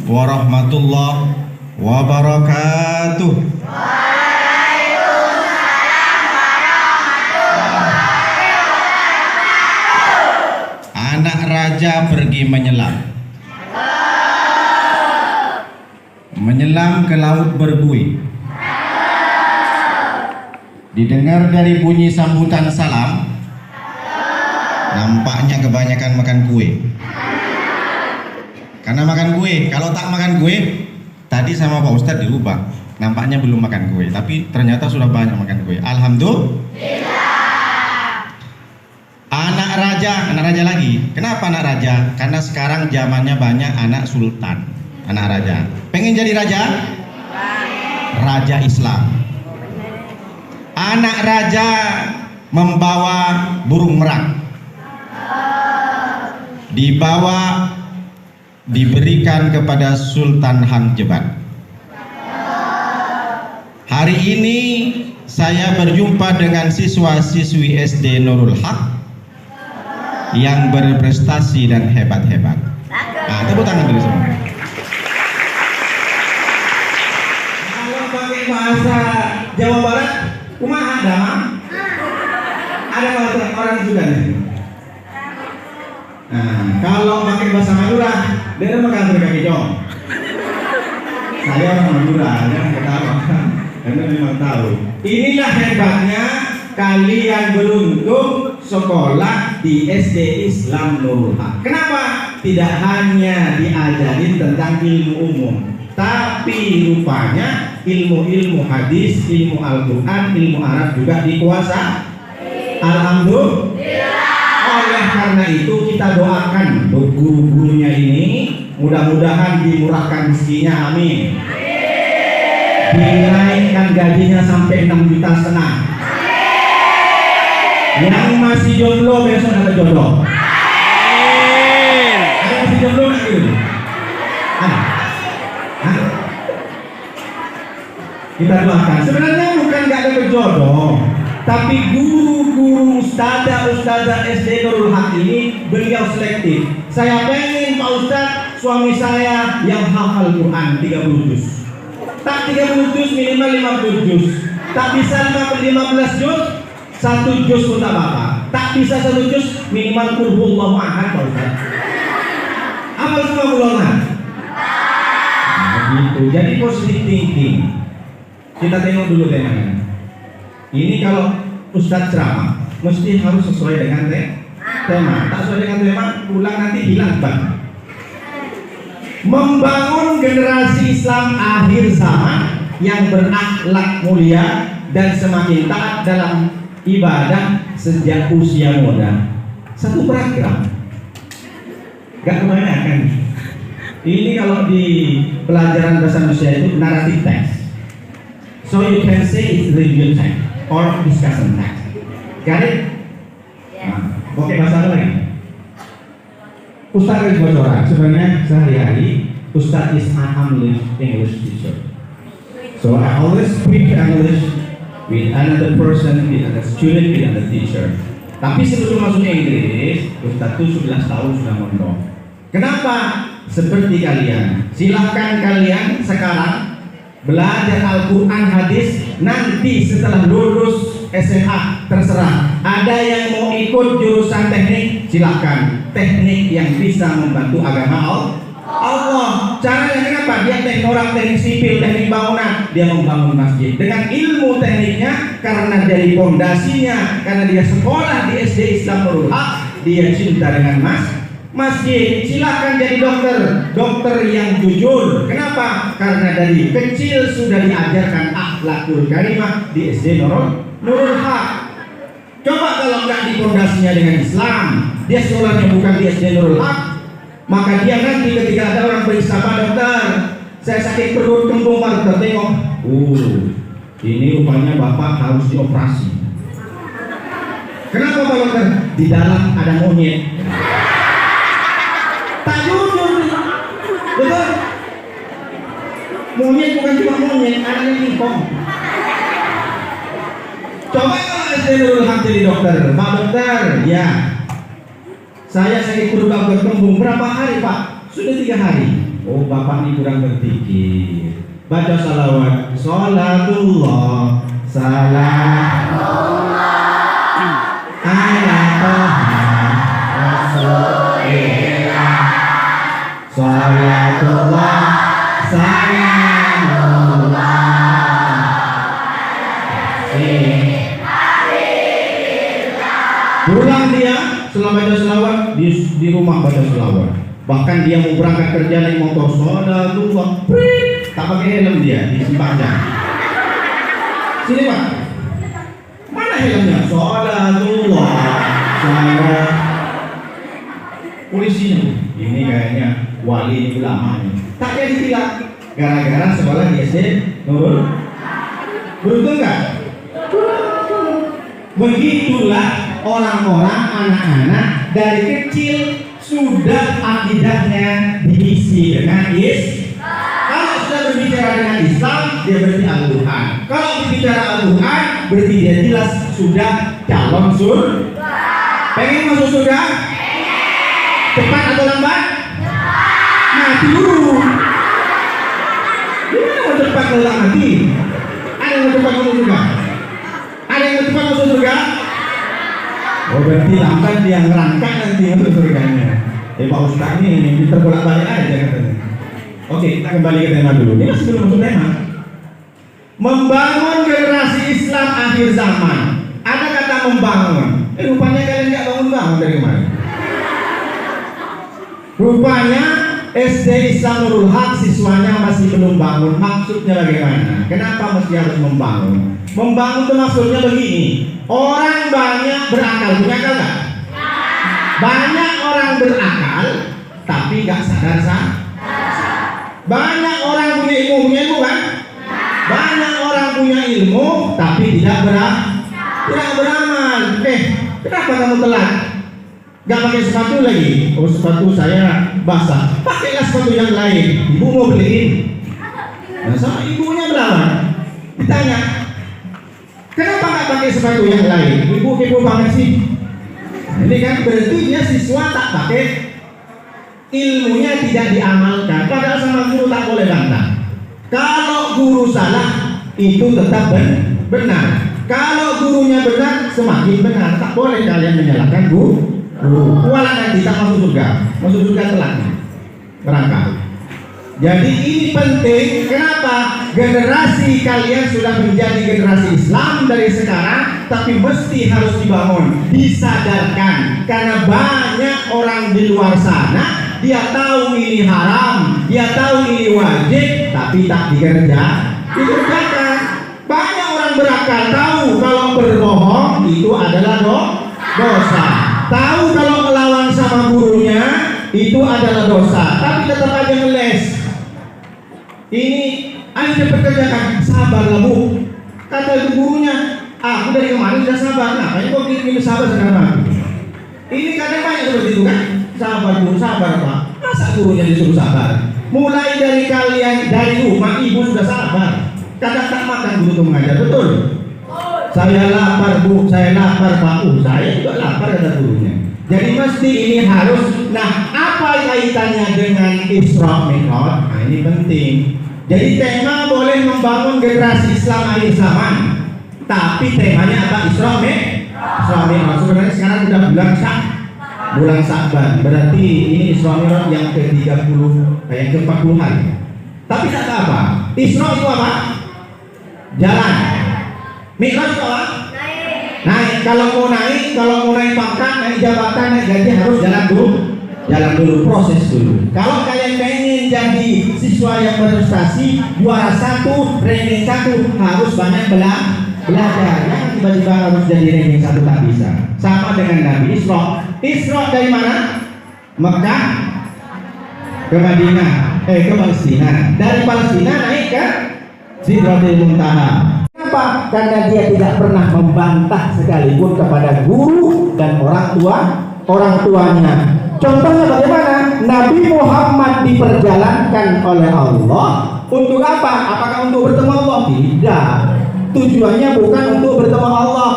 warahmatullahi wabarakatuh. Anak raja pergi menyelam. Menyelam ke laut berbuih. Didengar dari bunyi sambutan salam. Nampaknya kebanyakan makan kue. Karena makan kue, kalau tak makan kue, tadi sama Pak Ustadz dirubah. Nampaknya belum makan kue, tapi ternyata sudah banyak makan kue. Alhamdulillah. Anak raja lagi. Kenapa anak raja? Karena sekarang zamannya banyak anak sultan, anak raja. Pengen jadi raja? Raja Islam. Anak raja membawa burung merak. Dibawa, diberikan kepada Sultan Hang Jebat. Hari ini saya berjumpa dengan siswa-siswi SD Nurul Haq yang berprestasi dan hebat-hebat. Nah, tepuk tangan dulu semua. Kalau pakai bahasa Jawa Barat, kumaha ada orang juga nih. Nah, kalau pakai bahasa Madura, dia makan kaki jong. Saya orang Madura, jangan ketawa, karena memang tahu. Inilah hebatnya kalian beruntung sekolah di SD Islam Nurul Haq. Kenapa? Tidak hanya diajarin tentang ilmu umum, tapi rupanya ilmu-ilmu hadis, ilmu Al-Quran, ilmu Arab juga dikuasai. Alhamdulillah. Oleh karena itu kita doakan guru-gurunya ini mudah-mudahan dimurahkan rezekinya, amin. Dinaikkan gajinya sampai 6,5 juta. Yang masih jomblo besok dapat jodoh. Ada masih jomblo nggak gitu? Ada? Kita doakan. Sebenarnya bukan nggak ada jodoh, tapi guru-guru ustazah SD Nurul Haq ini beliau selektif. Saya pengen Pak Ustadz suami saya yang hafal Quran 30 juz. Tak 30 juz minimal 50 juz. Tak bisa 15 juz, 1 juz pun tak apa-apa. Tak bisa 1 juz minimal qul huwallahu ahad Pak Ustadz. Hafal semua Quran. Nah, gitu. Jadi positive thinking. Kita tengok dulu temanya. Ini kalau Ustadz ceramah mesti harus sesuai dengan tema. Tak sesuai dengan tema, pulang nanti hilang bang. Membangun generasi Islam akhir zaman yang berakhlak mulia dan semakin taat dalam ibadah sejak usia muda. Satu program. Gak kebanyakan. Ini kalau di pelajaran bahasa Indonesia itu narrative text. So you can say it's review text or discussion text. Got it? Nah, oke, bahasa apa lagi? Ustadz harus bocoran. Sebenarnya sehari-hari Ustadz is an English teacher. So I always speak English with another person, with another student, with another teacher. Tapi sebelum masuk Inggris, Ustadz itu 11 tahun sudah mondok. Kenapa? Seperti kalian. Silahkan kalian sekarang belajar Al-Quran, hadis. Nanti setelah lulus SMA terserah. Ada yang mau ikut jurusan teknik, silakan. Teknik yang bisa membantu agama Allah. Caranya kenapa? Dia teknik sipil, teknik bangunan. Dia membangun masjid dengan ilmu tekniknya, karena dari fondasinya, karena dia sekolah di SD Islam Nurul Haq, dia cinta dengan masjid. Silakan jadi dokter yang jujur. Kenapa? Karena dari kecil sudah diajarkan akhlakul karimah di SD Nurul Haq. Coba kalau nggak dipondasinya dengan Islam, dia sekolahnya bukan di SD Nurul Haq, maka dia nanti ketika ada orang periksa, Pak Dokter, saya sakit perut kembung, Pak Dokter, tengok, ini rupanya Bapak harus dioperasi. Kenapa Pak Dokter? Di dalam ada monyet. Tak jujur, betul? Monyet bukan cuma monyet, ada ingkong. Coba kalau SD Nurul Haq jadi dokter, Pak Dokter, ya, saya sakit perut agak kembung. Berapa hari Pak? Sudah 3 hari. Oh, bapak ini kurang berpikir. Baca salawat. Salatullah, salamullah ala Toha Rasulillah. Salatullah, salamullah. Pulang dia setelah baca selawat di rumah baca selawat. Bahkan dia mau berangkat kerja naik motor, salatullah, tak pakai helm dia di sepanjang. Sini Pak, mana helmnya? Salatullah, salat. Polisinya ini kayaknya wali ulama ini. Tak jadi tidak gara-gara sekolah di SD Nurul. Beruntung nggak? Begitulah orang-orang, anak-anak dari kecil sudah akidahnya diisi dengan Kalau sudah berbicara dengan Islam, dia berarti Al-Quran. Kalau berbicara Al-Quran, berarti dia jelas sudah calon surga. Pengen masuk surga? Cepat atau lambat? Mati dulu. Gimana mau cepat kalau tak mati? Ada yang mau cepat masuk surga? Ada yang mau cepat masuk surga? Oh, berarti lambat dia ngerangkak nanti masuk surganya. Pak Ustaz ini terbolak-balik aja katanya. Oke, kita kembali ke tema dulu. Ini masih belum masuk tema. Membangun generasi Islam akhir zaman. Ada kata membangun. Rupanya kalian nggak bangun-bangun dari kemarin. Rupanya SD Islam Nurul Haq siswanya masih belum bangun. Maksudnya bagaimana? Kenapa mesti harus membangun? Membangun itu maksudnya begini. Orang banyak berakal, punya akal nggak? Banyak orang berakal, tapi nggak sadar. Banyak orang punya ilmu kan? Banyak orang punya ilmu, tapi tidak beramal. Kenapa kamu telat? Gak pakai sepatu lagi? Oh, sepatu saya basah. Pakailah sepatu yang lain. Ibu mau beliin. Nah, sama ibunya melawan. Ditanya, kenapa gak pakai sepatu yang lain? Ibu kepo banget sih. Nah, ini kan berarti dia siswa tak pakai, ilmunya tidak diamalkan. Padahal sama guru tak boleh bantah. Kalau guru salah, itu tetap benar. Kalau gurunya benar, semakin benar. Tak boleh kalian menyalahkan guru. Kuala nanti tak masuk surga telat berangkat. Jadi ini penting. Kenapa? Generasi kalian sudah menjadi generasi Islam dari sekarang, tapi mesti harus dibangun, disadarkan. Karena banyak orang di luar sana, dia tahu ini haram, dia tahu ini wajib, tapi tak dikerjakan. Banyak orang berakal tahu kalau berbohong itu adalah dosa. Tahu kalau melawan sama gurunya itu adalah dosa, tapi tetap aja ngeles. Ini ayo cepat kerjakan, sabarlah Bu. Kata itu gurunya, aku dari kemarin sudah sabar. Nah, kok gini sabar sekarang? Ini kadang banyak seperti itu kan? Sabar Bu, sabar Pak. Masa gurunya disuruh sabar? Mulai dari kalian dari rumah ibu sudah sabar. Kadang tak makan guru itu mengajar, betul? Saya lapar Bu, saya lapar Pak. Saya juga lapar kata gurunya. Jadi mesti ini harus. Nah, apa kaitannya dengan Isra Mi'raj? Nah, ini penting. Jadi tema boleh membangun generasi Islam akhir zaman, tapi temanya apa? Isra Mi'raj. Sebenarnya sekarang sudah bulan Sya'ban. Berarti ini Isra Mi'raj yang ke-30, yang ke-40-an. Tapi tak apa. Isra itu apa? Jalan. Mi'raj itu apa? Naik. Kalau mau naik pangkat, naik jabatan, naik gaji harus jalan dulu, proses dulu. Kalau kalian pengen jadi siswa yang berprestasi, juara 1, ranking 1, harus banyak belajar. Jangan tiba-tiba harus jadi ranking 1 tak bisa. Sama dengan Nabi Isra dari mana? Mekah ke Madinah, ke Palestina. Dari Palestina naik ke Sidratul Muntaha. Kenapa? Karena dia tidak pernah membantah sekalipun kepada guru dan orang tuanya. Contohnya bagaimana? Nabi Muhammad diperjalankan oleh Allah untuk apa? Apakah untuk bertemu Allah? Tidak. Tujuannya bukan untuk bertemu Allah.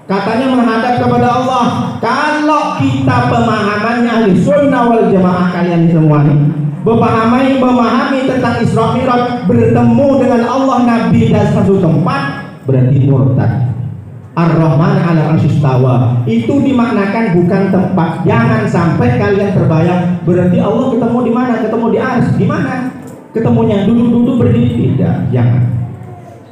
Katanya menghadap kepada Allah. Kalau kita pemahamannya ahli sunnah wal jamaah kalian semua nih, memahami tentang Isra Mi'raj, bertemu dengan Allah Nabi dan satu tempat, berarti murtad. Ar-Rahman 'ala arsyistawa itu dimaknakan bukan tempat. Jangan sampai kalian terbayang berarti Allah ketemu di mana? Ketemu di ars. Di mana? Ketemunya duduk-duduk berdiri? Tidak, jangan.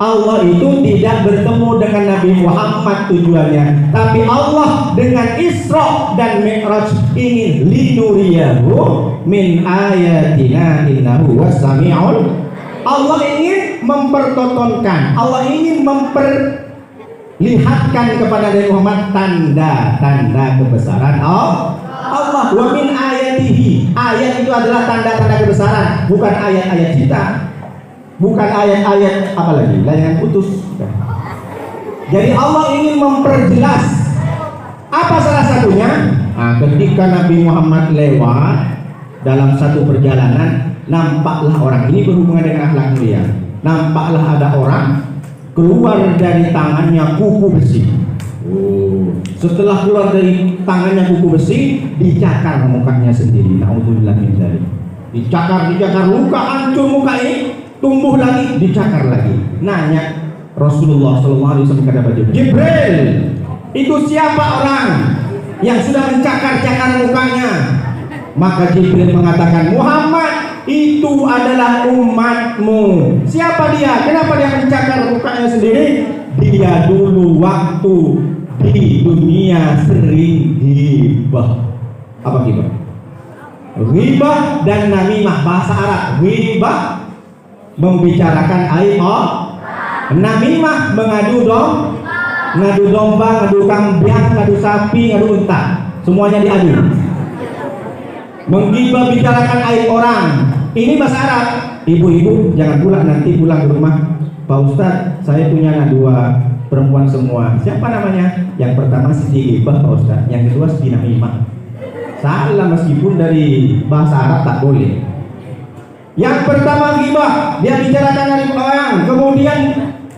Allah itu tidak bertemu dengan Nabi Muhammad tujuannya, tapi Allah dengan Isra dan Mi'raj ingin linuriyahu min ayatina innahu was-sami'ul. Allah ingin mempertontonkan, Allah ingin memperlihatkan kepada Nabi Muhammad tanda-tanda kebesaran Allah. Wa min ayatihi, ayat itu adalah tanda-tanda kebesaran, bukan ayat-ayat kita, bukan ayat-ayat apalagi layangan putus. Jadi Allah ingin memperjelas. Apa salah satunya? Nah, ketika Nabi Muhammad lewat dalam satu perjalanan, nampaklah orang ini berhubungan dengan akhlak mulia. Nampaklah ada orang keluar dari tangannya kuku besi. Setelah keluar dari tangannya kuku besi, dicakar mukanya sendiri. Nauzubillah min dzalik. Dicakar, luka hancur muka ini, tumbuh lagi, dicakar lagi. Nanya Rasulullah SAW kepada Jibril, itu siapa orang yang sudah mencakar-cakar mukanya? Maka Jibril mengatakan, Muhammad itu adalah umatmu. Siapa dia? Kenapa dia mencakar mukanya sendiri? Dia dulu waktu di dunia sering ghibah. Apa ghibah? Ghibah dan namimah, bahasa Arab. Ghibah membicarakan aib Allah. Namimah mengadu domba, ngadu kambing, ngadu sapi, ngadu unta. Semuanya diadu. Menggibah, bicarakan aib orang. Ini bahasa Arab. Ibu-ibu jangan pulang, nanti pulang ke rumah, Pak Ustadz, saya punya anak 2 perempuan semua. Siapa namanya? Yang pertama Siti Ghibah, Pak Ustadz. Yang kedua Siti Namimah. Salah, meskipun dari bahasa Arab tak boleh. Yang pertama ghibah, dia bicarakan aib orang. Kemudian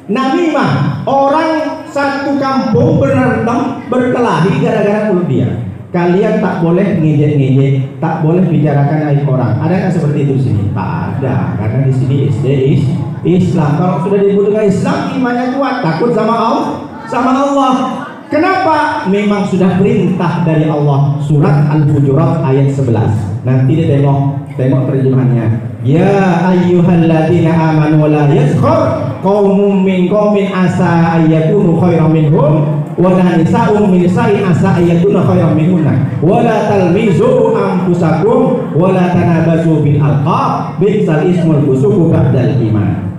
namimah, orang satu kampung berantem berkelahi gara-gara mulut dia. Kalian tak boleh ngejek-ngejek, tak boleh bicarakan aib orang. Ada nggak seperti itu di sini? Tak ada, karena di sini SD Islam. Kalau sudah disebut dengan Islam, imannya kuat, takut sama Allah. Kenapa? Memang sudah perintah dari Allah. Surat Al-Hujurat ayat 11. Nanti dia tengok terjemahannya. Ya ayyuhalladzina amanu la yaskhur qaumun min qaumin asa ayyakunu khairan minhum wala nisa'un min nisa'in asa ayyakuna khairan minhunna wala talmizu anfusakum wala tanabazu bil alqab bi'sal ismul fusuqu ba'dal iman.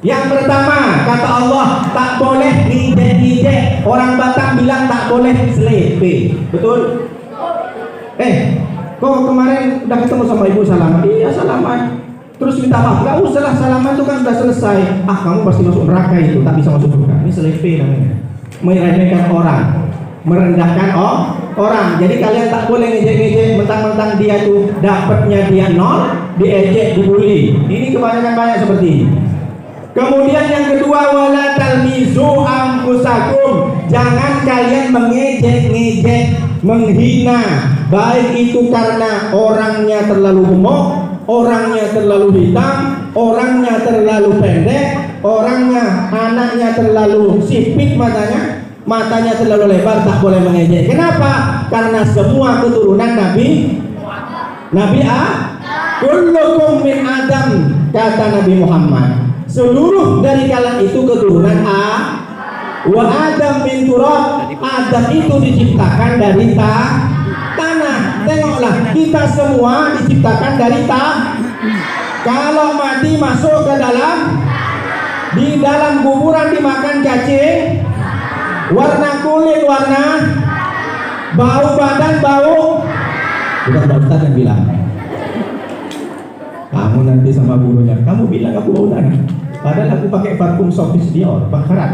Yang pertama, kata Allah, tak boleh ngijek-ngijek. Orang Batak bilang tak boleh selepe. Betul? Kok kemarin udah ketemu sama ibu salaman? Iya salaman. Terus minta maaf, gak usah lah, salaman itu kan sudah selesai. Kamu pasti masuk neraka itu, tak bisa masuk surga. Ini selepe namanya. Meremehkan orang, merendahkan orang. Jadi kalian tak boleh ngejek-ngejek, mentang-mentang dia tuh dapatnya dia 0, diejek, dibully. Ini kebanyakan banyak seperti ini. Kemudian yang kedua, wala talmizu anfusakum. Jangan kalian mengejek-ngejek, menghina, baik itu karena orangnya terlalu gemuk, orangnya terlalu hitam, orangnya terlalu pendek, anaknya terlalu sipit matanya terlalu lebar, tak boleh mengejek. Kenapa? Karena semua keturunan Nabi kullukum min Adam, kata Nabi Muhammad. Seluruh dari kalian itu keturunan wa Adam min turab. Adam itu diciptakan dari tanah. Tengoklah, kita semua diciptakan dari kalau mati masuk ke di dalam kuburan dimakan cacing, warna kulit warna, bau badan bau. Bukan Pak Ustadz yang bilang. Kamu nanti sama gurunya, kamu bilang aku bau tanah. Padahal aku pakai parfum Sofis Dior, bakaran.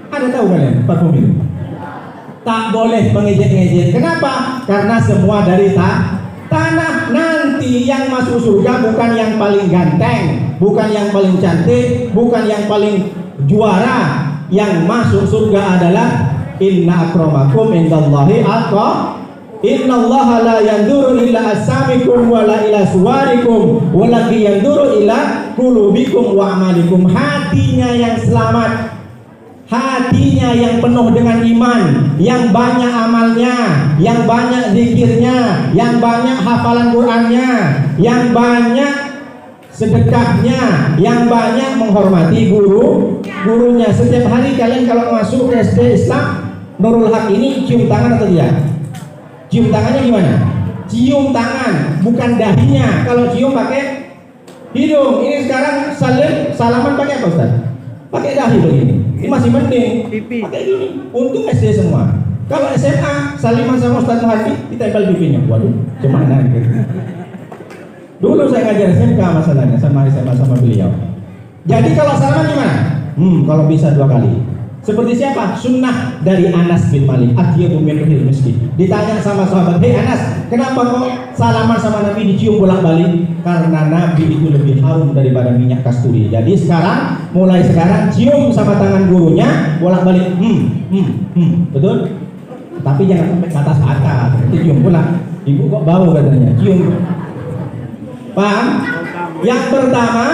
Ada tahu kalian parfum itu? Tak boleh mengejek-ngejek. Kenapa? Karena semua dari tanah. Nanti yang masuk surga bukan yang paling ganteng, bukan yang paling cantik, bukan yang paling juara. Yang masuk surga adalah inna akramakum indallahi Innallaha la yanzuru ila asamikum wala ila suwarikum walakin yanzuru ila qulubikum wa amalikum. Hatinya yang selamat, hatinya yang penuh dengan iman, yang banyak amalnya, yang banyak zikirnya, yang banyak hafalan Qur'annya, yang banyak sedekahnya, yang banyak menghormati gurunya. Setiap hari kalian kalau masuk SD Islam Nurul Haq ini cium tangan atau tidak? Cium tangannya gimana? Cium tangan, bukan dahinya. Kalau cium pakai hidung. Ini sekarang salaman pakai apa Ustaz? Pakai dahi begini. Ini masih mending pakai gini. Untung SD semua. Kalau SMA saliman sama Ustaz Muhardi ditempel pipinya. Waduh, gimana gitu. Dulu saya ngajar SMK masalahnya sama SMA sama beliau. Jadi kalau salaman gimana? Kalau bisa 2 kali. Seperti siapa? Sunnah dari Anas bin Malik. Athiyabu min rihil miski. Ditanya sama sahabat, "Hei Anas, kenapa kok salaman sama Nabi dicium bolak-balik?" Karena Nabi itu lebih harum daripada minyak kasturi. Jadi mulai sekarang cium sama tangan gurunya bolak-balik. Betul? Tapi jangan sampai ke atas nanti cium pula. Ibu kok bau katanya. Cium. Paham? Yang pertama,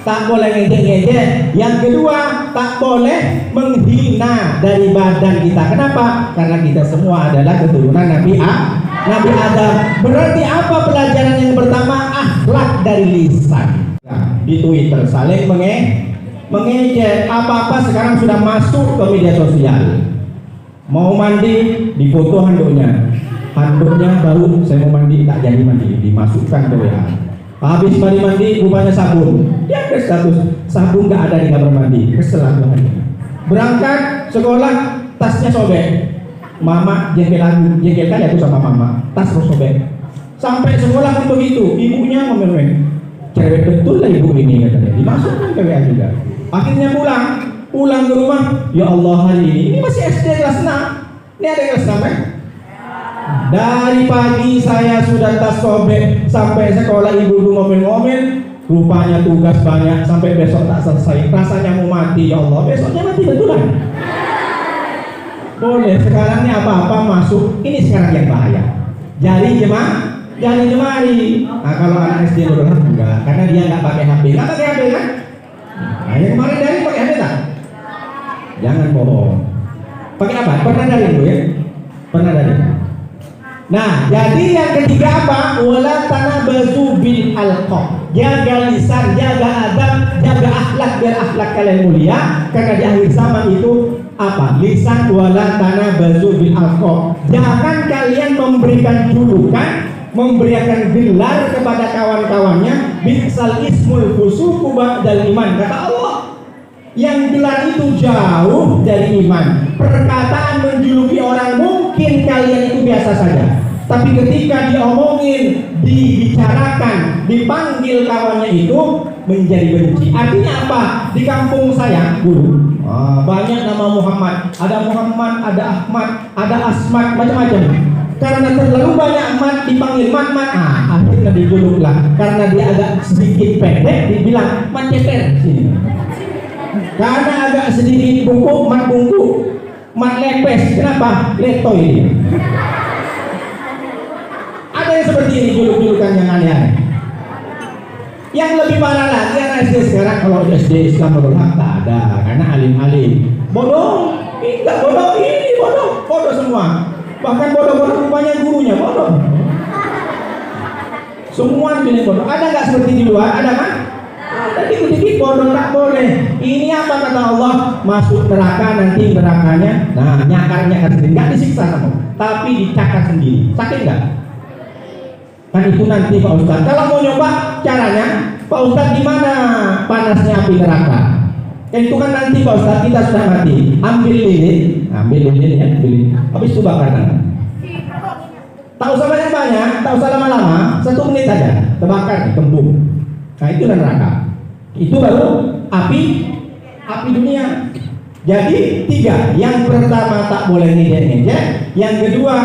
tak boleh ngejek-ngejek. Yang kedua, tak boleh menghina dari badan kita. Kenapa? Karena kita semua adalah keturunan Nabi Adam. Berarti apa pelajaran yang pertama? Akhlak dari lisan. Nah, di Twitter saling mengejek. Apa-apa sekarang sudah masuk ke media sosial. Mau mandi, difoto handuknya. Handuknya baru saya mau mandi, tak jadi mandi, dimasukkan ke WA. Habis mandi rupanya sabun. Dia ada status sabun nggak ada di kamar mandi. Kesel aku hari. Berangkat sekolah tasnya sobek. Mama jengkel kali aku sama mama. Tas sobek. Sampai sekolah pun begitu. Ibunya ngomel-ngomel. Cewek betul lah ibu ini katanya. Dimasukkan ke WA juga. Akhirnya pulang ke rumah. Ya Allah hari ini masih SD kelas 6. Ini ada kelas 6 kan? Dari pagi saya sudah tas sobek sampai sekolah ibu ngomel-ngomel. Rupanya tugas banyak sampai besok tak selesai. Rasanya mau mati ya Allah. Besoknya mati betulan. Boleh sekarang ini apa-apa masuk. Ini sekarang yang bahaya. Jari jemari. Nah kalau anak SD Nurul Haq enggak, karena dia nggak pakai HP. Nggak pakai HP kan? Nah yang kemarin dari pakai HP tak? Jangan bohong. Pakai apa? Pernah dari Bu ya? Pernah dari. Nah, jadi yang ketiga apa? Wala tanabazu bil alqab. Jaga lisan, jaga adab, jaga akhlak biar akhlak kalian mulia. Karena di akhir zaman itu apa? Lisan wala tanabazu bil alqab. Jangan kalian memberikan julukan, memberikan gelar kepada kawan-kawannya. Bi'sal ismul fusuqu ba'dal iman. Kata Allah, yang gelar itu jauh dari iman. Perkataan menjuluki orang mungkin kalian itu biasa saja, tapi ketika diomongin, dibicarakan, dipanggil kawannya itu menjadi benci. Artinya apa? Di kampung saya dulu banyak nama Muhammad, ada Ahmad, ada Asmat, macam-macam. Karena terlalu banyak mat dipanggil mat, akhirnya dijuluklah. Karena dia agak sedikit pendek, dibilang mat ceper sini. Karena agak sedikit bungkuk, mat lepes. Kenapa? Letoy. Ada yang seperti ini, juluk-julukan yang aneh-aneh. Yang lebih parah lagi, anak SD sekarang kalau SD Islam Nurul Haq tak ada, karena alim-alim. Bodoh, enggak bodoh, ini bodoh semua. Bahkan bodoh-bodoh rupanya gurunya bodoh. Semua pilih bodoh. Ada nggak seperti di luar? Ada kan? Ada dikit-dikit bodoh, tak boleh. Ini apa kata Allah? Masuk neraka, nanti nerakanya, nah nyakar sendiri, nggak disiksa kamu, tapi dicakar sendiri. Sakit nggak? Kan itu nanti Pak Ustadz. Kalau mau nyoba caranya, Pak Ustadz gimana panasnya api neraka? Itu kan nanti Pak Ustadz kita sudah mati. Ambil lilin ya, habis itu bakar. Tak usah banyak, tak usah lama-lama, 1 menit saja, terbakar, kembung. Nah itu neraka. Itu baru api dunia. Jadi 3. Yang pertama tak boleh ngejek-ngejek. Yang kedua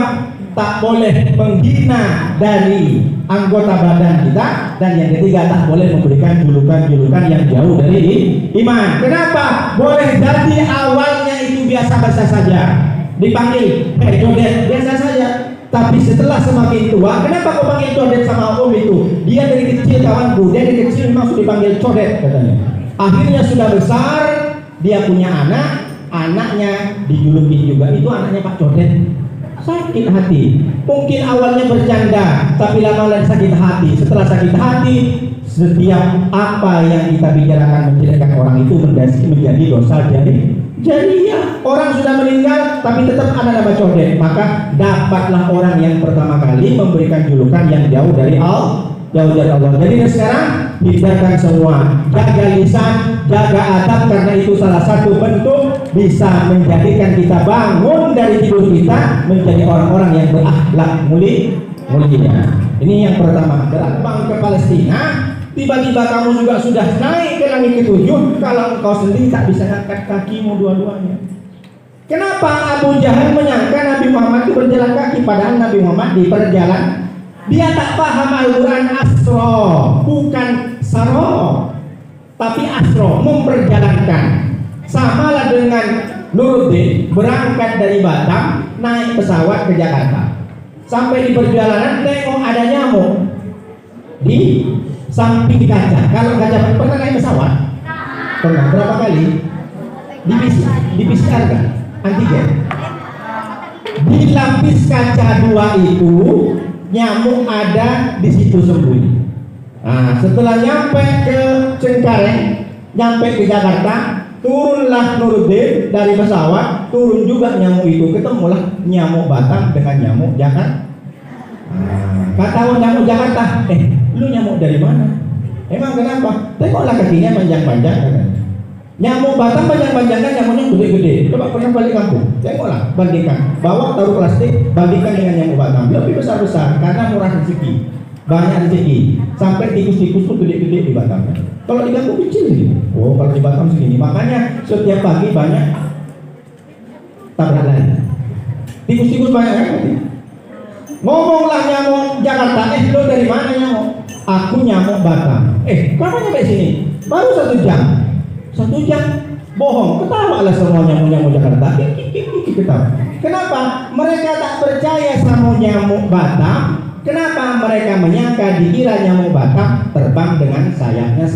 tak boleh menghina dari anggota badan kita. Dan yang ketiga tak boleh memberikan julukan-julukan yang jauh dari iman. Kenapa? Boleh jadi awalnya itu biasa-biasa saja. Dipanggil, joget, biasa saja. Tapi setelah semakin tua, kenapa kau panggil codet sama om itu? Dia dari kecil kawanku, dia dari kecil memang sudah dipanggil codet katanya. Akhirnya sudah besar, dia punya anak, anaknya dijuluki juga, itu anaknya Pak Codet. Sakit hati. Mungkin awalnya bercanda, tapi lama-lama sakit hati. Setelah sakit hati, setiap apa yang kita bicarakan menjelekkan orang itu menjadi dosa. Jadi ya, orang sudah meninggal tapi tetap ada nama Codet. Maka dapatlah orang yang pertama kali memberikan julukan yang jauh dari Allah. Jadi sekarang hindarkan semua, jaga lisan, jaga adab, karena itu salah satu bentuk bisa menjadikan kita bangun dari tidur kita menjadi orang-orang yang berakhlak mulia. Ini yang pertama. Berang ke Palestina, tiba-tiba kamu juga sudah naik ke langit ketujuh, kalau engkau sendiri tak bisa angkat kakimu dua-duanya. Kenapa Abu Jahal menyangka Nabi Muhammad itu berjalan kaki, padahal Nabi Muhammad di perjalanan? Dia tak paham Al-Quran. Asro bukan saro, tapi asro, memperjalankan. Samalah dengan Nuruddin berangkat dari Batam naik pesawat ke Jakarta. Sampai di perjalanan tengok ada nyamuk di samping kaca. Kalau kaca, pernah naik pesawat? Pernah. Berapa kali? Di PCR kan? Antigen. Di lapis kaca 2 itu nyamuk ada di situ sembunyi. Nah, setelah nyampe ke Cengkareng, nyampe ke Jakarta, turunlah Nuruddin dari pesawat, turun juga nyamuk itu, ketemulah nyamuk Batam dengan nyamuk Jakarta. Kata nyamuk Jakarta, lu nyamuk dari mana? Emang kenapa? Tengoklah kakinya panjang-panjang kan. Nyamuk Batam panjang-panjang kan, nyamuknya gede-gede. Coba pernah balik kampung, tengoklah, bandingkan. Bawa taruh plastik, bandingkan dengan nyamuk Batam. Lebih besar-besar karena murah rezeki, banyak rezeki. Sampai tikus-tikus tuh gede-gede di Batam. Kalau di kampung kecil gitu. Oh, kalau di Batam segini. Makanya setiap pagi banyak tabrakan. Tikus-tikus banyak kan? Ngomonglah nyamuk Jakarta, lo dari mana nyamuk? Aku nyamuk Batam. Kapan nyampe sini? Baru 1 jam. 1 jam? Bohong. Ketawa lah semua nyamuk-nyamuk Jakarta. Ketawa. Kenapa? Mereka tak percaya sama nyamuk Batam. Kenapa? Mereka menyangka dikira nyamuk Batam terbang dengan sayapnya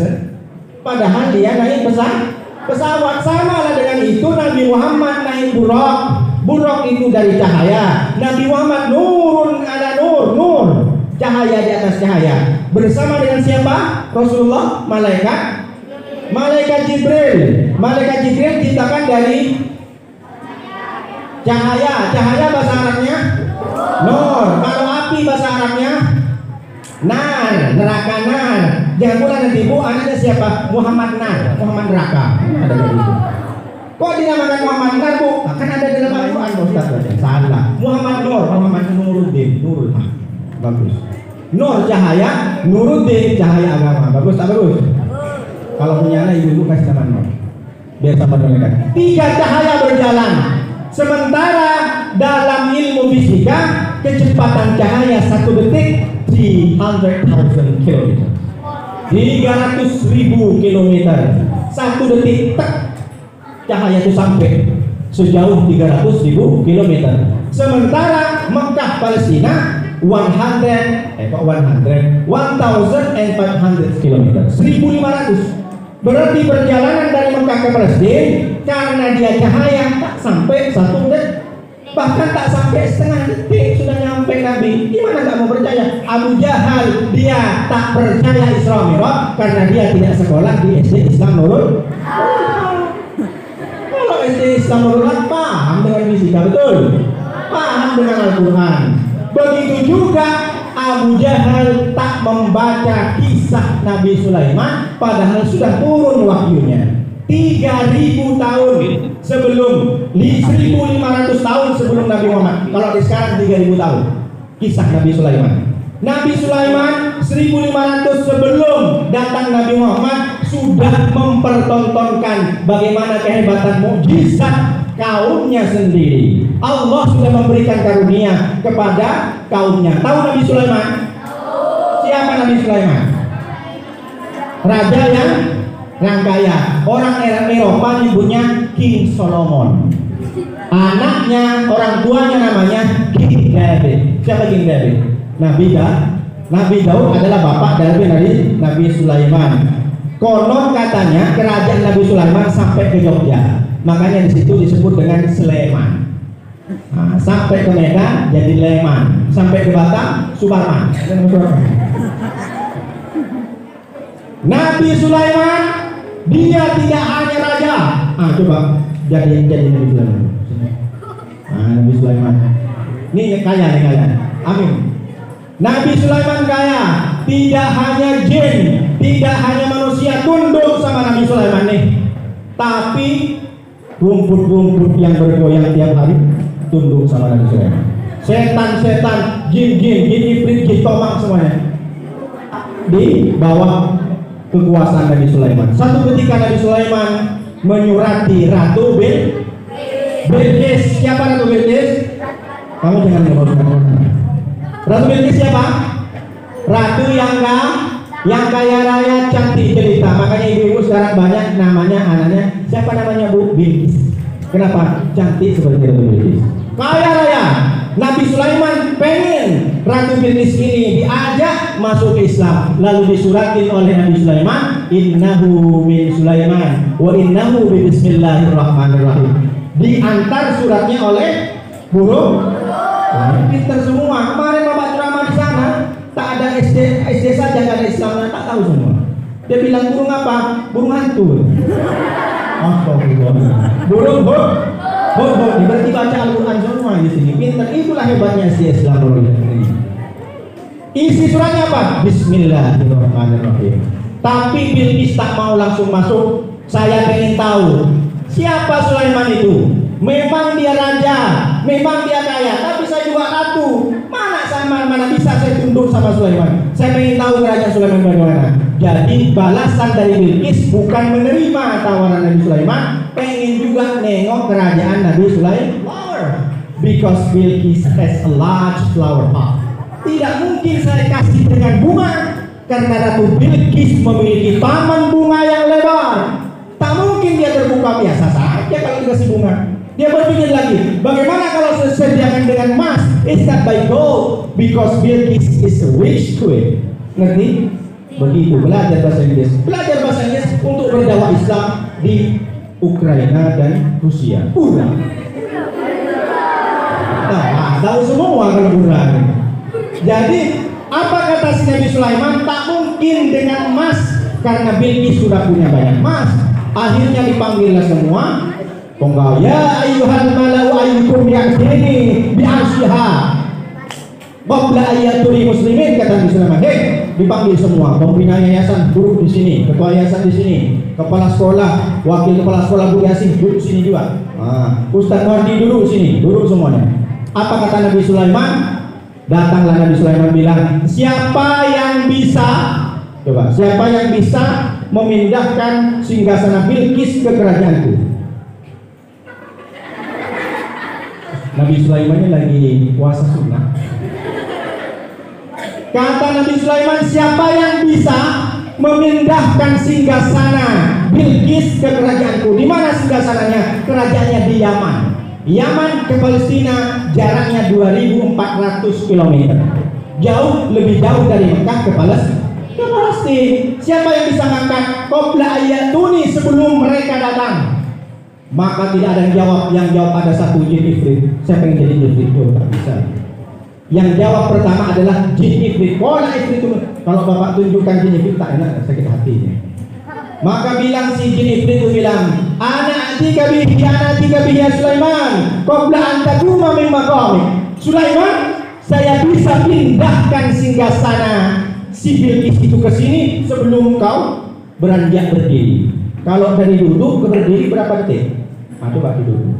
padahal dia naik pesawat. Sama lah dengan itu Nabi Muhammad naik buraq. Buraq itu dari cahaya. Nabi Muhammad nurun ala nur. Cahaya di atas cahaya. Bersama dengan siapa? Rasulullah, Malaikat Jibril. Malaikat Jibril ciptakan dari cahaya. Cahaya bahasa Arabnya nur. Kalau api bahasa Arabnya nar, neraka nar. Jangan pula nanti bu, anaknya siapa? Muhammad Nar, Muhammad neraka. Ada begitu. Kok dinamakan Muhammad Nar bu? Kan ada dalam Al-Quran Ustaz. Salah. Muhammad Nur, Muhammad Nuruddin, Nurul Haq. Bagus. Nur cahaya, Nuruddin cahaya agama. Bagus tak bagus? Kalau punya anak ibu kasih nama Nur. Biar sama dengan 3 cahaya berjalan. Sementara dalam ilmu fisika kecepatan cahaya 1 detik 300,000 km. 300.000 km. 1 detik cahaya itu sampai sejauh 300.000 km. Sementara Mekah Palestina 1,500 km. 1.500. Berarti perjalanan dari Mekah ke Palestina karena dia cahaya tak sampai 1 detik, bahkan tak sampai setengah detik sudah nyampe Nabi. Gimana tak mau percaya? Abu Jahal dia tak percaya Isra Mi'raj karena dia tidak sekolah di SD Islam Nurul. Kalau SD Islam Nurul paham dengan fisika, betul? Paham dengan Al-Quran. Begitu juga Abu Jahal tak membaca kisah Nabi Sulaiman padahal sudah turun wahyunya 3.000 tahun sebelum, 1.500 tahun sebelum Nabi Muhammad. Kalau di sekarang 3.000 tahun kisah Nabi Sulaiman. Nabi Sulaiman 1.500 sebelum datang Nabi Muhammad sudah mempertontonkan bagaimana kehebatan mukjizat kaumnya sendiri. Allah sudah memberikan karunia kepada kaumnya. Tahu Nabi Sulaiman? Siapa Nabi Sulaiman? Raja yang kaya. Orang Eropa nyebutnya King Solomon. Anak anaknya, orang tuanya namanya King David. Siapa King David? Nabi Daud adalah bapak dari Nabi Sulaiman. Konon katanya kerajaan Nabi Sulaiman sampai ke Jogja, makanya di situ disebut dengan Sleman. Nah, sampai ke Medan jadi Leman, sampai ke Batam Subarman. Nabi Sulaiman dia tidak hanya raja. Coba jadi Nabi Sulaiman. Nabi Sulaiman ini kaya. Amin. Nabi Sulaiman kaya, tidak hanya jin, tidak hanya manusia tunduk sama Nabi Sulaiman nih, tapi rumput-rumput yang bergoyang tiap hari tunduk sama Nabi Sulaiman. Setan-setan, jin ifrit, jin tomang semuanya di bawah kekuasaan Nabi Sulaiman. Satu ketika Nabi Sulaiman menyurati Ratu Bilqis. Siapa Ratu Bilqis? Kamu jangan ngomong. Ratu Bilqis siapa? Ratu yang kaya raya, cantik jelita. Makanya ibu-ibu sekarang banyak namanya anaknya. Siapa namanya Bu? Bilqis. Kenapa? Cantik seperti Ratu Bilqis. Kaya raya. Nabi Sulaiman pengen Ratu Bilqis ini diajak masuk Islam, lalu disuratin oleh Nabi Sulaiman, innahu min Sulaiman wa innahu bismillahirrahmanirrahim. Diantar suratnya oleh burung. Pintar semua. Kemarin bapak ceramah di sana, tak ada SD saja nggak ada Islamnya, tak tahu semua. Dia bilang burung apa? Burung hantu. Burung berarti baca Al-Quran semua di sini. Pintar, itulah hebatnya si Islam ini. Isi suratnya apa? Bismillahirrahmanirrahim. Tapi Bilqis tak mau langsung masuk. Saya ingin tahu siapa Sulaiman itu. Memang dia raja, memang dia kaya, tapi saya juga ratu. Mana bisa saya tunduk sama Sulaiman? Saya ingin tahu kerajaan Sulaiman bagaimana. Jadi balasan dari Bilqis bukan menerima tawaran Nabi Sulaiman, pengen juga nengok kerajaan Nabi Sulaiman. Because Bilqis has a large flower pot. Tidak mungkin saya kasih dengan bunga, karena Ratu Bilqis memiliki taman bunga yang lebar. Tak mungkin dia terbuka, biasa saja kalau dikasih bunga. Dia berpikir lagi, bagaimana kalau saya sediakan dengan emas? It's not by gold, because Bilqis is rich to it. Ngerti? Begitu, belajar bahasa Inggris. Belajar bahasa Inggris untuk berdakwah Islam di Ukraina dan Rusia. Udah. Nah, tahu semua kalau kurang. Jadi, apa kata si Nabi Sulaiman? Tak mungkin dengan emas, karena Bilqis sudah punya banyak emas. Akhirnya dipanggillah semua. Kongkau ya ayuhan malau ayyukum ya'tini bi'arsyiha qabla ayyaturi muslimin, kata Nabi Sulaiman. Dipanggil semua pembina yayasan duduk di sini, ketua yayasan di sini, kepala sekolah, wakil kepala sekolah Bu Yasin duduk sini juga. Ustaz Mardi duduk sini, duduk semuanya. Apa kata Nabi Sulaiman? Datanglah Nabi Sulaiman bilang, siapa yang bisa memindahkan singgasana Bilqis ke kerajaanku? Nabi Sulaiman ini lagi puasa sunnah. Kata Nabi Sulaiman, siapa yang bisa memindahkan singgasana Bilqis ke kerajaanku? Di mana singgasananya? Kerajaannya di Yaman. Yaman ke Palestina jaraknya 2.400 km. Jauh, lebih jauh dari Mekah ke Palestina. Siapa yang bisa ngangkat? Qabla ayatuni, sebelum mereka datang. Maka tidak ada yang jawab ada satu jin ifrit. Saya pengen jadi jin ifrit, tak bisa. Yang jawab pertama adalah jin ifrit. Ifrit itu, kalau bapak tunjukkan jin ifrit tak enak, sakit hatinya. Maka bilang si jin ifrit itu bilang, ana atika bihi ya Sulaiman, qabla an taquma min maqamik. Sulaiman, saya bisa pindahkan singgasana si Bilqis itu ke sini sebelum kau beranjak berdiri. Kalau dari duduk ke berdiri berapa detik? Coba duduk.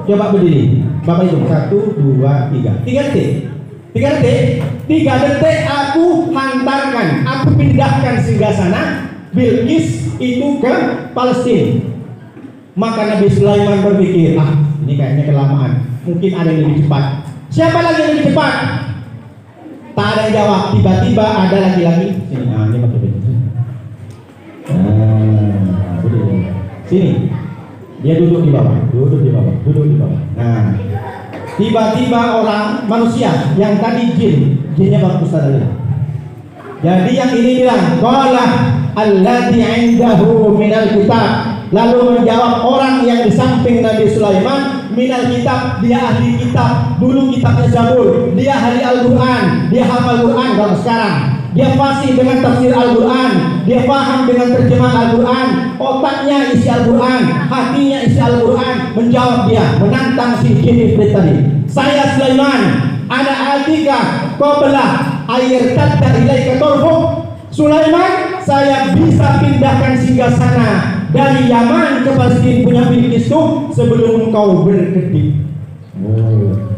Coba berdiri. Bapak hitung 1, 2, 3. 3 detik. 3 detik aku hantarkan, aku pindahkan singgasana Bilqis itu ke Palestina. Maka Nabi Sulaiman berpikir, ini kayaknya kelamaan. Mungkin ada yang lebih cepat. Siapa lagi yang lebih cepat? Tak ada yang jawab. Tiba-tiba ada laki-laki. Sini, ini pakai baju. Sini. Dia duduk di bawah, duduk di bawah, duduk di bawah. Nah, tiba-tiba orang manusia yang tadi jinnya bagus tadi. Jadi yang ini bilang, qala alladzi 'indahu minal kitab. Lalu menjawab orang yang di samping Nabi Sulaiman, minal kitab, dia ahli kitab. Dulu kitabnya Zabur, dia ahli Al-Qur'an, dia hafal Quran kalau sekarang. Dia fasih dengan tafsir Al-Qur'an, dia paham dengan terjemahan Al-Qur'an, otaknya isi Al-Qur'an, hatinya isi Al-Qur'an. Menjawab dia, menantang si jin iblis tadi. Saya Sulaiman, ana atika qabla air tadda ilaika torfuk. Sulaiman, saya bisa pindahkan singgasana dari Yaman ke Palestina punya Bilqis itu sebelum engkau berkedip.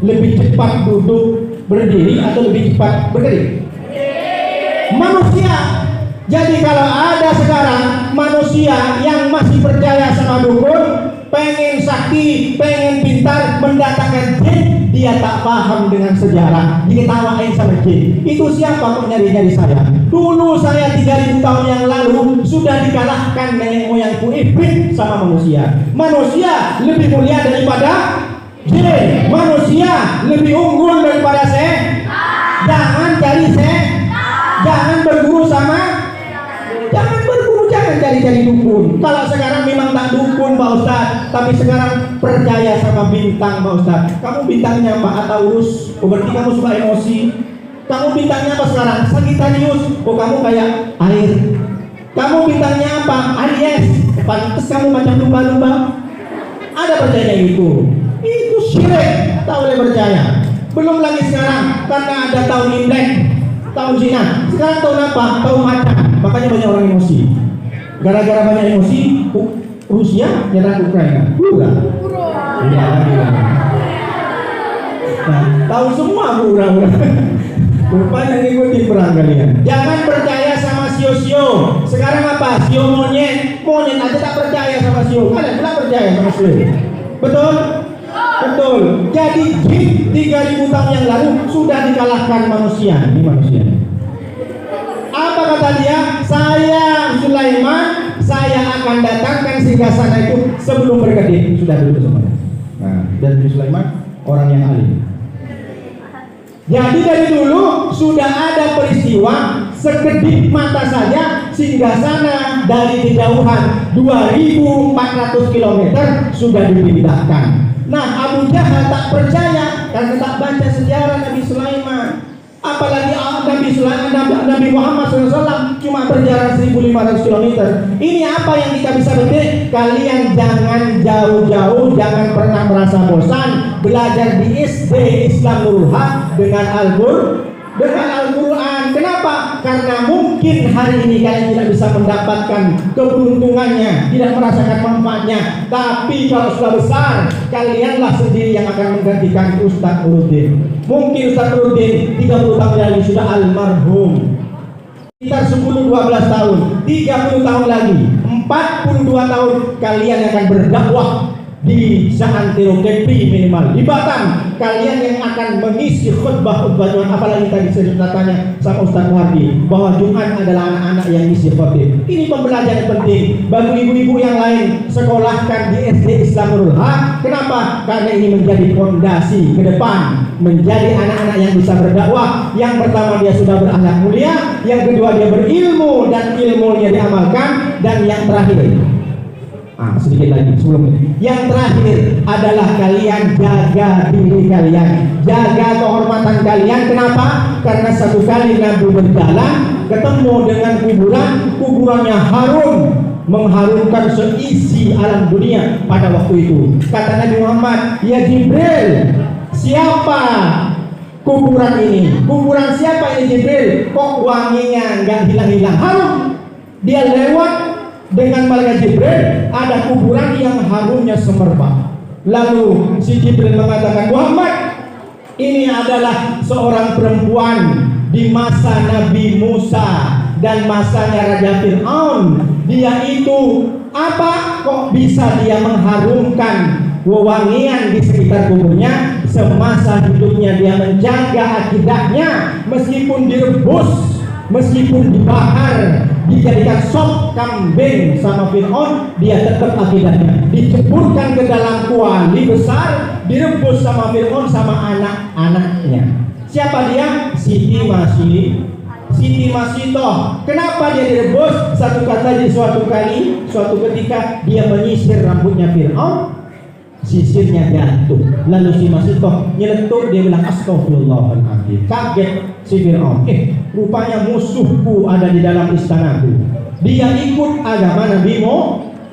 Lebih cepat duduk berdiri atau lebih cepat berkedip? Manusia. Jadi kalau ada sekarang manusia yang masih percaya sama dukun, pengen sakti, pengen pintar, mendatangkan jin, dia tak paham dengan sejarah, diketawain sama jin. Itu siapa kok nyari-nyari saya? Dulu saya 3000 tahun yang lalu sudah dikalahkan nenek moyangku iblis sama manusia. Manusia lebih mulia daripada jin. Manusia lebih unggul daripada saya. Jangan cari saya. Jangan berguru sama. Jangan berguru, jangan cari-cari dukun. Kalau sekarang memang tak dukun Pak Ustaz, tapi sekarang percaya sama bintang Pak Ustaz. Kamu bintangnya apa? Taurus. Oh, berarti kamu suka emosi. Kamu bintangnya apa sekarang? Sagittarius. Oh, kamu kayak air. Kamu bintangnya apa? Aries. Pantes kamu macam lumba-lumba. Ada percaya itu. Itu syirik. Tak boleh percaya. Belum lagi sekarang karena ada tahun Imlek, tahun Cina. Sekarang tahun apa? Tahun macan. Makanya banyak orang emosi. Gara-gara banyak emosi, Rusia nyerang Ukraina. Pura. Nah, tahu semua pura-pura. Rupanya ngikutin perang kalian. Jangan percaya sama sio-sio. Sekarang apa? Sio monyet. Monyet aja tak percaya sama sio. Kalian tak percaya sama sio. Betul? Betul. Jadi jin 3000 tahun yang lalu sudah dikalahkan manusia. Ini manusia. Apa kata dia? Saya Sulaiman, saya akan datangkan singgasana itu sebelum berkedip. Sudah dulu semuanya. Nah, dan Sulaiman orang yang alim. Jadi dari dulu sudah ada peristiwa sekedip mata saja singgasana dari kejauhan 2400 km sudah dipindahkan. Nah, Abu Jahal tak percaya karena tak baca sejarah Nabi Sulaiman. Apalagi Nabi Muhammad SAW cuma berjarak 1500 km. Ini apa yang kita bisa petik? Kalian jangan jauh-jauh, jangan pernah merasa bosan belajar di SD Islam Nurul Haq dengan Al-Quran. Kenapa? Karena mungkin hari ini kalian tidak bisa mendapatkan keberuntungannya, tidak merasakan manfaatnya. Tapi kalau sudah besar, kalianlah sendiri yang akan menggantikan Ustaz Nuruddin. Mungkin Ustaz Nuruddin 30 tahun lagi sudah almarhum. Sekitar 10-12 tahun, 30 tahun lagi, 42 tahun kalian akan berdakwah di Santero Kepri minimal di Batam. Kalian yang akan mengisi khutbah-khutbah Jumat, apalagi tadi saya sudah tanya sama Ustaz Muhardi bahwa Jumat adalah anak-anak yang isi khutbah. Ini pembelajaran penting bagi ibu-ibu yang lain. Sekolahkan di SD Islam Nurul Haq. Kenapa? Karena ini menjadi fondasi ke depan, menjadi anak-anak yang bisa berdakwah. Yang pertama dia sudah berakhlak mulia, yang kedua dia berilmu dan ilmunya diamalkan, dan yang terakhir sedikit lagi sebelum ini. Yang terakhir adalah kalian jaga diri kalian, jaga kehormatan kalian. Kenapa? Karena satu kali Nabi berjalan ketemu dengan kuburannya harum, mengharumkan seisi alam dunia pada waktu itu. Kata Nabi Muhammad, ya Jibril, siapa kuburan ini? Kuburan siapa ini Jibril? Kok wanginya nggak hilang-hilang, harum? Dia lewat dengan malaikat Jibril, ada kuburan yang harumnya semerbak. Lalu si Jibril mengatakan, Muhammad, ini adalah seorang perempuan di masa Nabi Musa dan masanya Raja Fir'aun. Dia itu apa? Kok bisa dia mengharumkan wewangian di sekitar kuburnya? Semasa hidupnya dia menjaga akidahnya, meskipun direbus, meskipun dibakar, dijadikan sop kambing sama Fir'aun, dia tetap akidahnya. Diceburkan ke dalam kuali besar, direbus sama Fir'aun sama anak-anaknya. Siapa dia? Siti Masitoh. Kenapa dia direbus? Satu kata di suatu ketika dia menyisir rambutnya Fir'aun, sisirnya jatuh. Lalu si Masitoh nyeletuk, dia bilang astagfirullahaladzim. Kaget si Fir'aun, rupanya musuhku ada di dalam istanaku. Dia ikut agama Nabi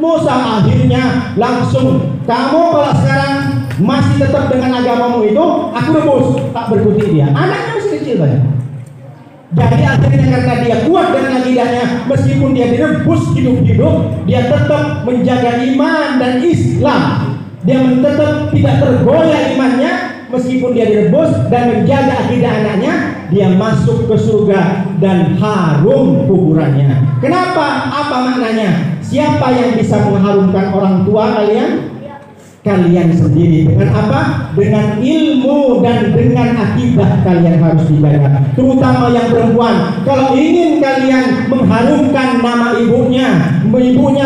Musa. Akhirnya langsung, kamu kalau sekarang masih tetap dengan agamamu itu, aku rebus. Tak berkutik dia. Anaknya masih kecil banyak. Jadi akhirnya karena dia kuat dengan akidahnya, meskipun dia direbus hidup-hidup, dia tetap menjaga iman dan Islam. Dia tetap tidak tergoyah imannya, meskipun dia direbus dan menjaga akidah anaknya. Dia masuk ke surga dan harum kuburannya. Kenapa? Apa maknanya? Siapa yang bisa mengharumkan orang tua kalian? Kalian sendiri. Dengan apa? Dengan ilmu dan dengan akidah kalian harus dijaga. Terutama yang perempuan. Kalau ingin kalian mengharumkan nama ibunya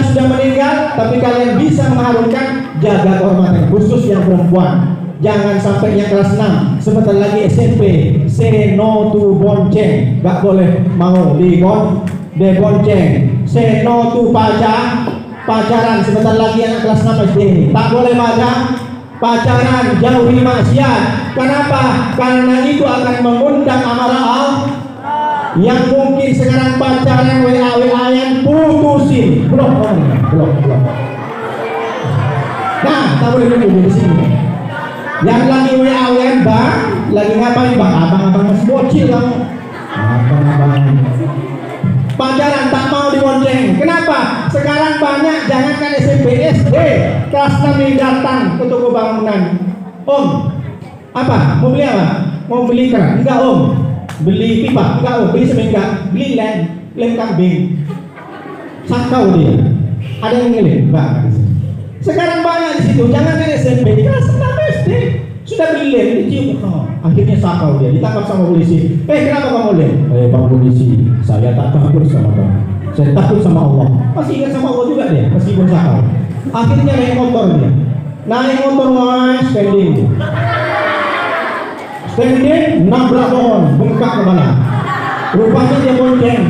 sudah meninggal, tapi kalian bisa mengharumkan, jaga kehormatan, khusus yang perempuan. Jangan sampai yang kelas 6 sebentar lagi SMP, say no to bonceng, gak boleh mau bonceng. Say no to pacaran, sebentar lagi anak kelas 6 SD ini tak boleh pacaran, jauhi maksiat. Kenapa? Karena itu akan mengundang amarah Allah. Yang mungkin sekarang pacaran WA-WA-an putusin, blok. Nah, tak boleh dulu di sini. Yang lagi WA-WA-an bang, lagi ngapain bang? Abang masih bocil kamu. Abang. Pacaran tak mau dibonceng. Kenapa? Sekarang banyak, jangankan SMP, SD, kelas 6 ini datang ke toko bangunan. Om, apa? Mau beli apa? Mau beli keran? Enggak om. Beli pipa? Enggak om. Beli semen? Enggak. Beli lem kambing. Sakau dia. Ada yang ngelem? Enggak. Sekarang banyak di situ. Jangankan SMP, kelas 6 SD sudah beli lem, dicium. Akhirnya sakau dia, ditangkap sama polisi. Kenapa kamu lem? Bang polisi, saya tak takut sama kamu. Saya takut sama Allah. Masih ingat sama Allah juga dia, meskipun sakau. Akhirnya naik motor dia. Naik motor standing, nabrak pohon, bengkak kepala. Rupanya dia bonceng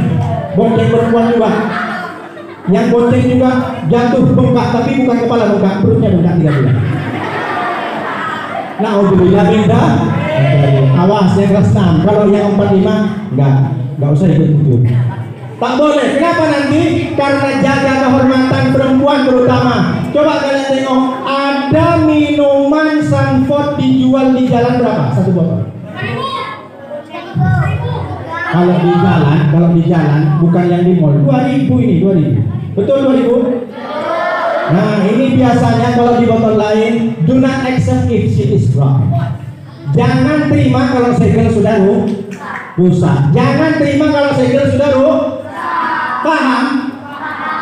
perempuan juga. Yang bonceng juga jatuh bengkak, tapi bukan kepala bengkak, perutnya bengkak 3 bulan. Na'udzubillah beda. Awas yang kelas 6. Kalau yang 45 enggak usah ikut. Tak boleh. Kenapa nanti? Karena jaga kehormatan perempuan terutama. Coba kalian tengok, ada minuman Sanford dijual di jalan berapa? 1 botol. Kalau di jalan bukan yang di mall. 2.000 ini, 2.000. Betul 2.000? Nah, ini biasanya kalau di botol lain, do not accept if she is wrong. Jangan terima kalau segel sudah rusak. Jangan terima kalau segel sudah rusak.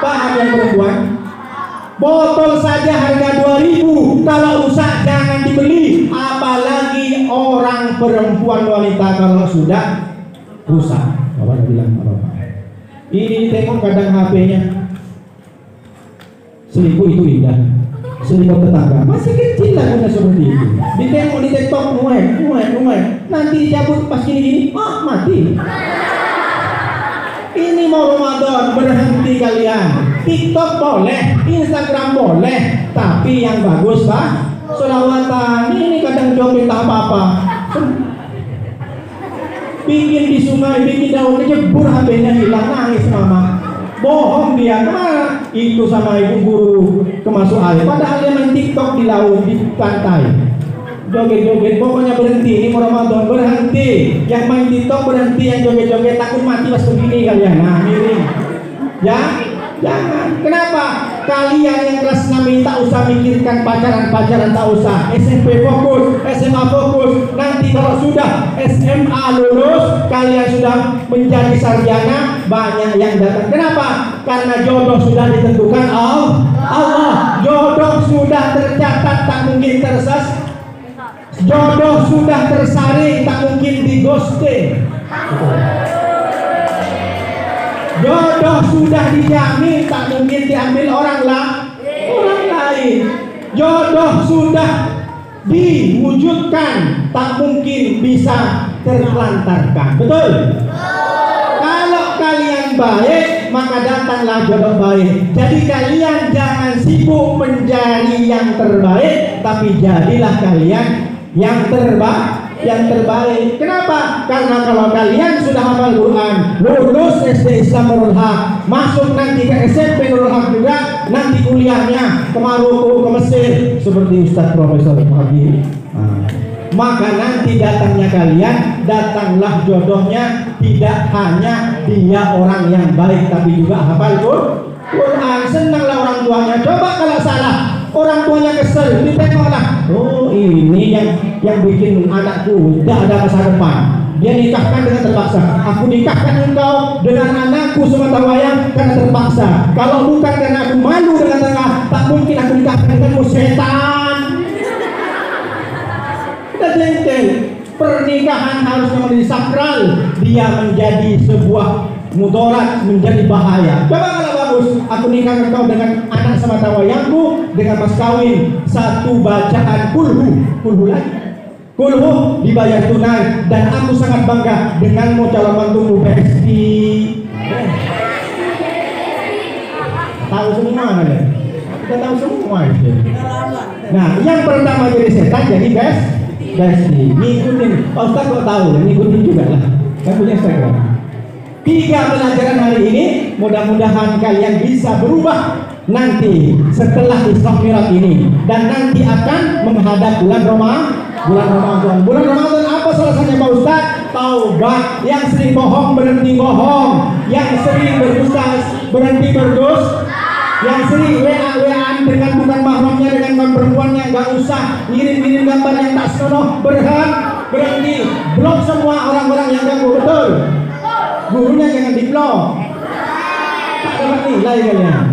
Paham yang perempuan? Botol saja harga 2.000. Kalau rusak jangan dibeli. Apalagi orang perempuan wanita kalau sudah rusak. Bapak bilang apa? Ini tengok kadang HP-nya. Selingkuh itu indah. Selingkuh tetangga masih kecil lagunya seperti itu. Ditengok di TikTok, muai. Nanti dicabut pas gini, mati. Ini mau Ramadan, berhenti kalian. TikTok boleh, Instagram boleh, tapi yang bagus pak, sholawatan. Ini kadang joget tak apa-apa. Bikin di sungai, bikin daun, jebur HP-nya hilang, nangis mama. Bohong dia, kemana? Itu sama ibu guru kemasuk air. Padahal dia main TikTok di laut, di pantai. Joget-joget, pokoknya berhenti. Ini mau Ramadan, berhenti. Yang main TikTok berhenti, yang joget-joget takut mati pas begini kalian. Nah, miring. Ya, jangan. Kenapa? Kalian yang kelas 6 ini tak usah mikirkan pacaran, tak usah. SMP fokus, SMA fokus. Nanti kalau sudah SMA lulus, kalian sudah menjadi sarjana, banyak yang datang. Kenapa? Karena jodoh sudah ditentukan Allah. Jodoh sudah tercatat, tak mungkin tersesat. Jodoh sudah tersaring, tak mungkin digosting. Jodoh Jodoh sudah dijamin, tak mungkin diambil orang lain. Jodoh sudah diwujudkan, tak mungkin bisa terlantarkan. Betul? Kalau kalian baik, maka datanglah jodoh baik. Jadi kalian jangan sibuk mencari yang terbaik, tapi jadilah kalian yang terbaik. Kenapa? Karena kalau kalian sudah hafal Quran, lulus SD Islam Nurul Haq, masuk nanti ke SMP Nurul Haq juga, nanti kuliahnya ke Maroko, ke Mesir, seperti Ustaz Profesor Pagi. Maka nanti datangnya kalian, datanglah jodohnya, tidak hanya dia orang yang baik, tapi juga hafal Quran. Senanglah orang tuanya. Coba kalau salah, orang tuanya kesel, ditengoklah. Oh, ini yang bikin anakku tidak ada masa depan. Dia nikahkan dengan terpaksa. Aku nikahkan engkau dengan anakku semata-wayang karena terpaksa. Kalau bukan karena aku malu dengan tengah, tak mungkin aku nikahkan denganmu, setan. Kita jengkel. Pernikahan harusnya menjadi sakral. Dia menjadi sebuah mudarat, menjadi bahaya. Coba kalau bagus, aku nikahkan kau dengan anak sematawayangku dengan mas kawin, satu bacaan kulhu lagi. Kulhu dibayar tunai, dan aku sangat bangga denganmu calon mantumu Besti. Tahu semua kan ya? Kita tahu semua itu. Nah, yang pertama jadi setan jadi Besti. Ngikutin. Pak Ustaz kok tahu? Ngikutin juga lah. Kan punya Instagram. 3 pelajaran hari ini, mudah-mudahan kalian bisa berubah nanti setelah Isra Mi'raj ini, dan nanti akan menghadap bulan Ramadan. Bulan Ramadan apa selesainya Pak Ustaz? Taubat. Yang sering bohong berhenti bohong, yang sering berdusta berhenti berdosa, yang sering WA-WAan dengan bukan mahramnya, dengan perempuannya, nggak usah ngirim gambar yang tak senonoh, berhenti. Blok semua orang-orang yang ganggu. Betul? Gurunya jangan di-blok, tak dapat nilai kalian.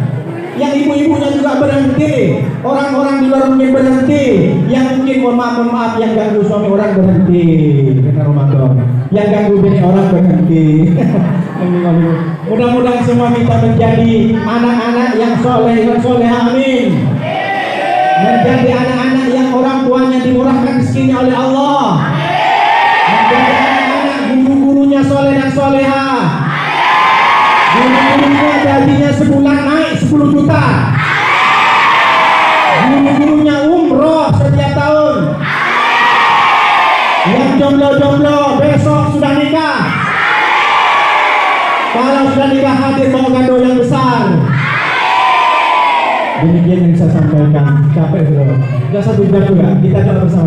Yang ibu-ibunya juga berhenti, orang-orang di luar mungkin berhenti, yang mungkin mohon maaf yang ganggu suami orang berhenti karena Ramadan, yang ganggu bini orang berhenti. Mudah-mudahan semua kita menjadi anak-anak yang soleh dan soleha, amin. Menjadi anak-anak yang orang tuanya dimurahkan rezekinya oleh Allah. Menjadi anak-anak guru-gurunya soleh dan soleha. Guru-gurunya gajinya sebulan naik 10 juta. Guru-gurunya umroh setiap tahun. Yang jomblo-jomblo besok sudah nikah. Kalau sudah nikah hadir bawa kado yang besar. Demikian yang saya sampaikan. Capek sudah. Sudah 1 jam juga. Kita doa bersama.